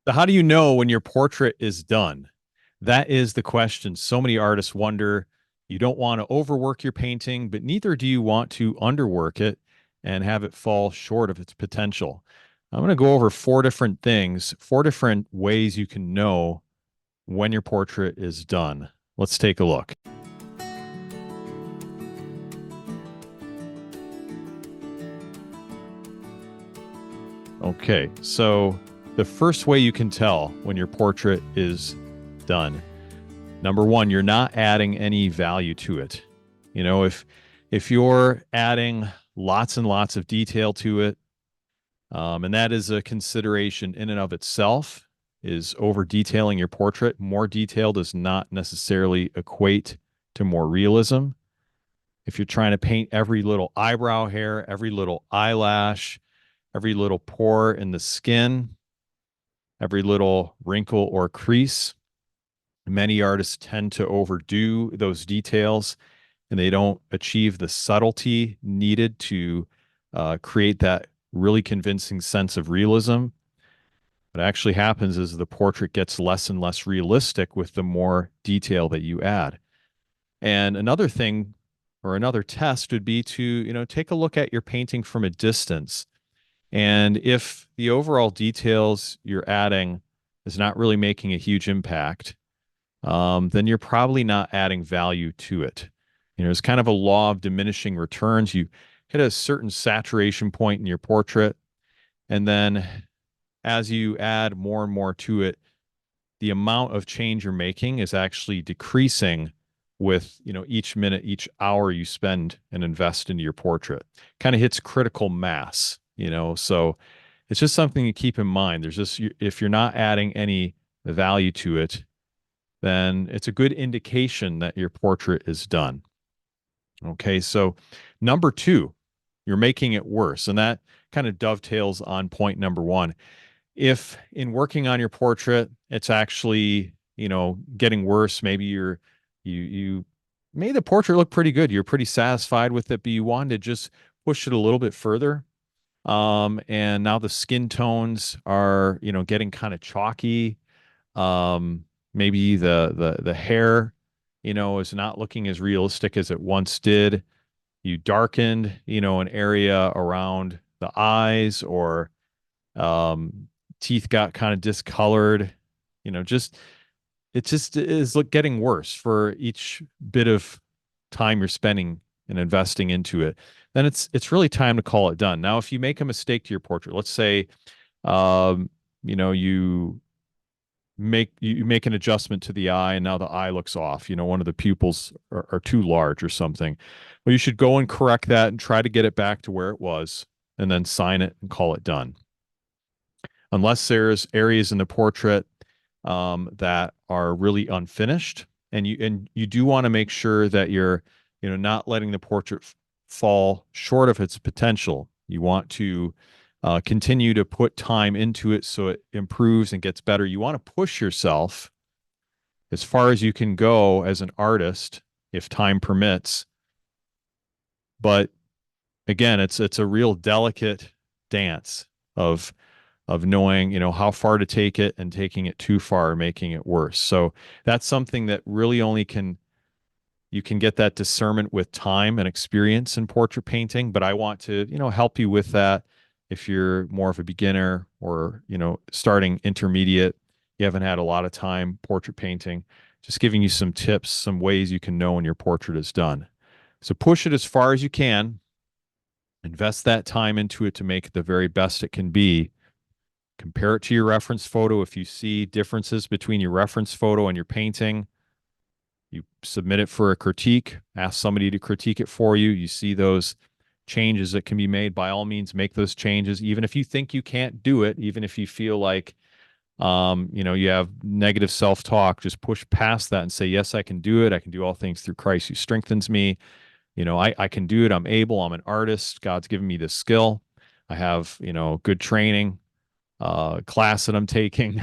So how do you know when your portrait is done? That is the question so many artists wonder. You don't want to overwork your painting, but neither do you want to underwork it and have it fall short of its potential. I'm going to go over four different things, four different ways you can know when your portrait is done. Let's take a look. Okay, so the first way you can tell when your portrait is done, number one, you're not adding any value to it. You know, if you're adding lots and lots of detail to it, and that is a consideration in and of itself, is over detailing your portrait. More detail does not necessarily equate to more realism. If you're trying to paint every little eyebrow hair, every little eyelash, every little pore in the skin, every little wrinkle or crease, many artists tend to overdo those details and they don't achieve the subtlety needed to create that really convincing sense of realism. What actually happens is the portrait gets less and less realistic with the more detail that you add. And another thing or another test would be to, take a look at your painting from a distance. And if the overall details you're adding is not really making a huge impact, then you're probably not adding value to it. It's kind of a law of diminishing returns. You hit a certain saturation point in your portrait, and then as you add more and more to it, the amount of change you're making is actually decreasing with, each minute, each hour you spend and invest into your portrait. Kind of hits critical mass, so it's just something to keep in mind. There's just, if you're not adding any value to it, then it's a good indication that your portrait is done. Okay, so number two, you're making it worse. And that kind of dovetails on point number one. If in working on your portrait, it's actually, getting worse, maybe you made the portrait look pretty good. You're pretty satisfied with it, but you wanted to just push it a little bit further. And now the skin tones are, getting kind of chalky. Maybe the hair, is not looking as realistic as it once did. You darkened, an area around the eyes, or um, teeth got kind of discolored. Just it just is getting worse for each bit of time you're spending and investing into it. Then it's really time to call it done. Now, if you make a mistake to your portrait, let's say, um, you make an adjustment to the eye and now the eye looks off, one of the pupils are too large or something, well, you should go and correct that and try to get it back to where it was and then sign it and call it done. Unless there's areas in the portrait that are really unfinished, and you do want to make sure that you're, not letting the portrait fall short of its potential. You want to continue to put time into it so it improves and gets better. You want to push yourself as far as you can go as an artist, if time permits. But again, it's a real delicate dance of knowing, how far to take it and taking it too far, making it worse. So that's something that really only you can get that discernment with time and experience in portrait painting. But I want to, help you with that. If you're more of a beginner or, starting intermediate, you haven't had a lot of time portrait painting, just giving you some tips, some ways you can know when your portrait is done. So push it as far as you can, invest that time into it to make it the very best it can be. Compare it to your reference photo. If you see differences between your reference photo and your painting, you submit it for a critique, ask somebody to critique it for you. You see those changes that can be made, by all means, make those changes. Even if you think you can't do it, even if you feel like, you have negative self-talk, just push past that and say, yes, I can do it. I can do all things through Christ who strengthens me. I can do it. I'm able. I'm an artist. God's given me this skill. I have, good training, class that I'm taking.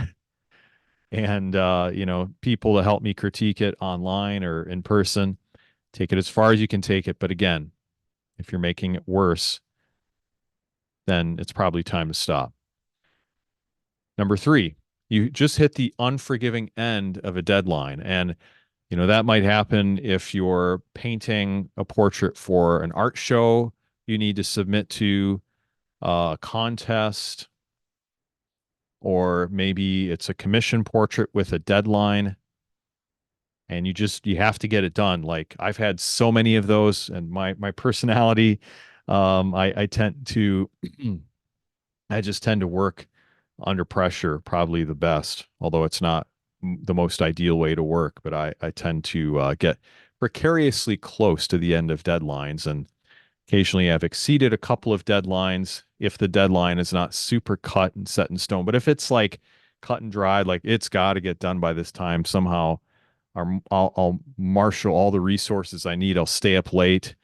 And people to help me critique it online or in person. Take it as far as you can take it. But again, if you're making it worse, then it's probably time to stop. Number three, You just hit the unforgiving end of a deadline. And, that might happen if you're painting a portrait for an art show you need to submit to a contest, or maybe it's a commission portrait with a deadline and you have to get it done. Like I've had so many of those, and my personality, I tend to I just tend to work under pressure probably the best, although it's not the most ideal way to work. But I tend to get precariously close to the end of deadlines. And occasionally I've exceeded a couple of deadlines if the deadline is not super cut and set in stone. But if it's like cut and dried, like it's got to get done by this time somehow, I'll marshal all the resources I need. I'll stay up late,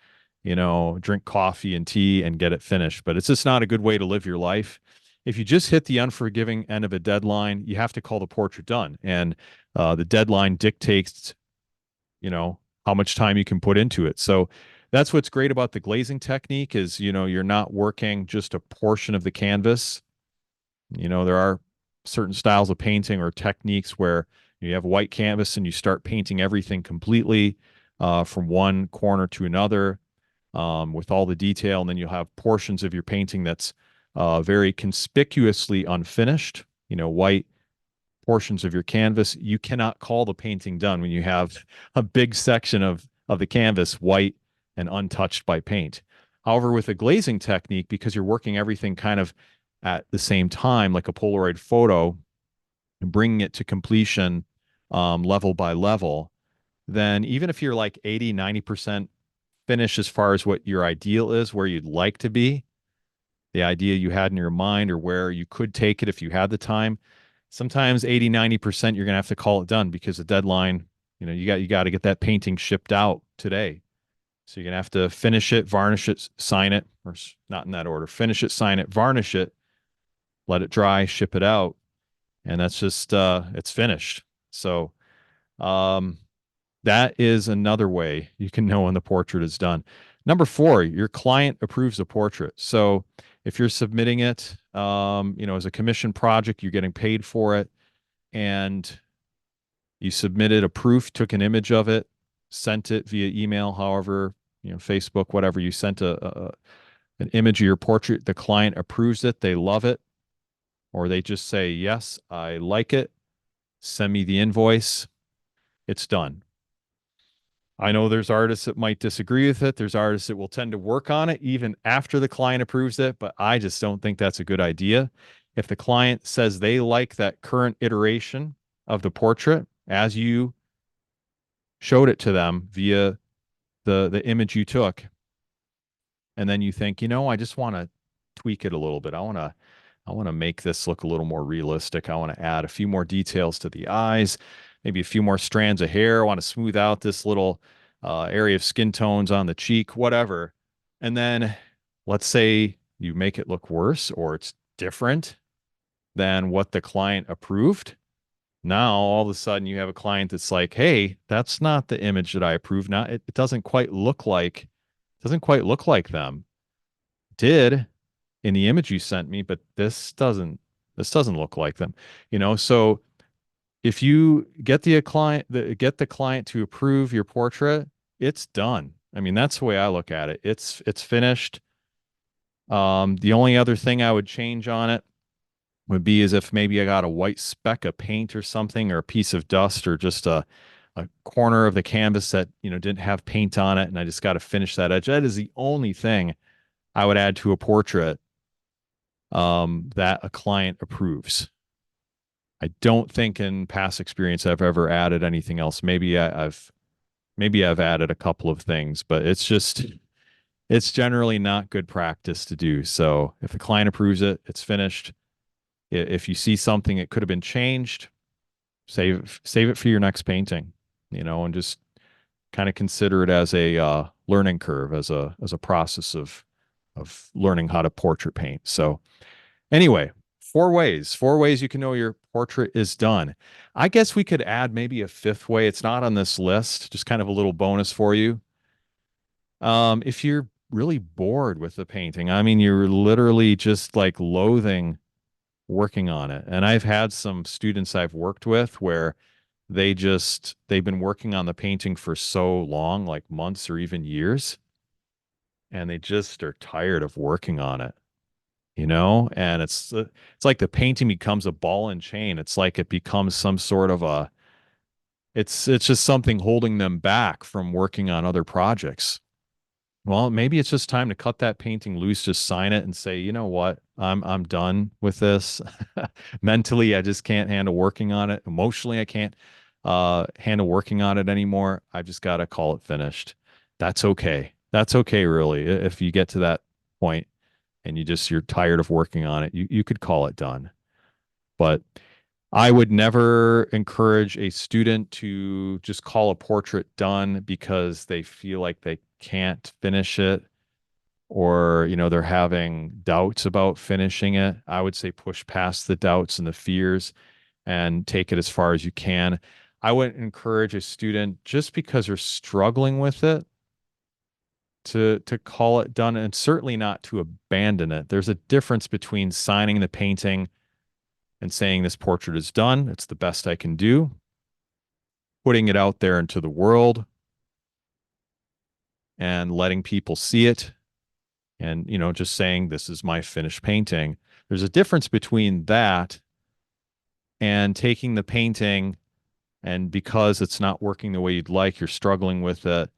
drink coffee and tea and get it finished. But it's just not a good way to live your life. If you just hit the unforgiving end of a deadline, you have to call the portrait done. And the deadline dictates, how much time you can put into it. So that's what's great about the glazing technique is, you're not working just a portion of the canvas. There are certain styles of painting or techniques where you have white canvas and you start painting everything completely from one corner to another with all the detail. And then you'll have portions of your painting that's very conspicuously unfinished, white portions of your canvas. You cannot call the painting done when you have a big section of the canvas white and untouched by paint. However, with a glazing technique, because you're working everything kind of at the same time, like a Polaroid photo, and bringing it to completion level by level, then even if you're like 80, 90% finished as far as what your ideal is, where you'd like to be, the idea you had in your mind, or where you could take it if you had the time, sometimes 80, 90% you're going to have to call it done because the deadline, you got to get that painting shipped out today. So you're going to have to finish it, varnish it, sign it, or not in that order. Finish it, sign it, varnish it, let it dry, ship it out, and that's just it's finished. So um that is another way you can know when the portrait is done. Number four, your client approves the portrait. So if you're submitting it, as a commission project, you're getting paid for it, and you submitted a proof, took an image of it, sent it via email, however, Facebook, whatever, you sent an image of your portrait. The client approves it. They love it. Or they just say, yes, I like it. Send me the invoice. It's done. I know there's artists that might disagree with it. There's artists that will tend to work on it even after the client approves it, but I just don't think that's a good idea. If the client says they like that current iteration of the portrait as you showed it to them via the image you took, and then you think, I just want to tweak it a little bit. I want to make this look a little more realistic. I want to add a few more details to the eyes, maybe a few more strands of hair. I want to smooth out this little area of skin tones on the cheek, whatever. And then let's say you make it look worse or it's different than what the client approved. Now, all of a sudden, you have a client that's like, "Hey, that's not the image that I approved. Now, it doesn't quite look like them. Did in the image you sent me, but this doesn't look like them." So if you get the client to approve your portrait, it's done. I mean, that's the way I look at it. It's finished. The only other thing I would change on it would be as if maybe I got a white speck of paint or something, or a piece of dust, or just a corner of the canvas that didn't have paint on it, and I just got to finish that edge. That is the only thing I would add to a portrait that a client approves. I don't think in past experience I've ever added anything else. Maybe I've added a couple of things, but it's generally not good practice to do. So if the client approves it, it's finished. If you see something that could have been changed, save it for your next painting, and just kind of consider it as a learning curve, as a process of learning how to portrait paint. So anyway, four ways you can know your portrait is done. I guess we could add maybe a fifth way. It's not on this list, just kind of a little bonus for you. If you're really bored with the painting, I mean, you're literally just like loathing working on it. And I've had some students I've worked with where they've been working on the painting for so long, like months or even years, and they just are tired of working on it, and it's like the painting becomes a ball and chain. It's like it becomes some sort of a it's just something holding them back from working on other projects. Well, maybe it's just time to cut that painting loose, just sign it and say, you know what? I'm done with this. Mentally, I just can't handle working on it. Emotionally, I can't handle working on it anymore. I just got to call it finished. That's okay. That's okay, really. If you get to that point and you're tired of working on it, you could call it done. But I would never encourage a student to just call a portrait done because they feel like they can't finish it, or they're having doubts about finishing it. I would say push past the doubts and the fears and take it as far as you can. I wouldn't encourage a student just because they're struggling with it to call it done, and certainly not to abandon it. There's a difference between signing the painting and saying this portrait is done, it's the best I can do, putting it out there into the world and letting people see it, and just saying this is my finished painting. There's a difference between that and taking the painting, and because it's not working the way you'd like, you're struggling with it,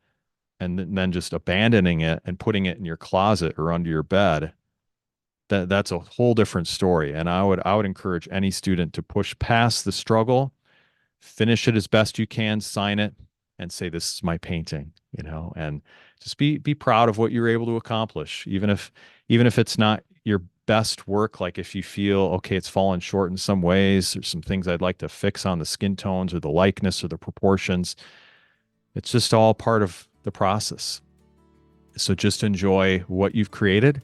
and then just abandoning it and putting it in your closet or under your bed. That's a whole different story. And I would encourage any student to push past the struggle, finish it as best you can, sign it, and say, this is my painting, and just be proud of what you're able to accomplish, even if it's not your best work. Like if you feel, okay, it's fallen short in some ways, there's some things I'd like to fix on the skin tones or the likeness or the proportions. It's just all part of the process. So just enjoy what you've created.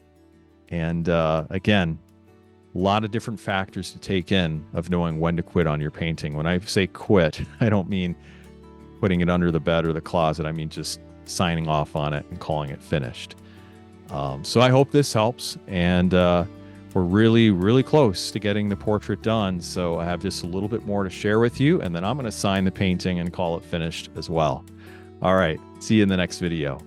And again, a lot of different factors to take in of knowing when to quit on your painting. When I say quit, I don't mean putting it under the bed or the closet. I mean just signing off on it and calling it finished. So I hope this helps. And we're really, really close to getting the portrait done. So I have just a little bit more to share with you, and then I'm going to sign the painting and call it finished as well. All right. See you in the next video.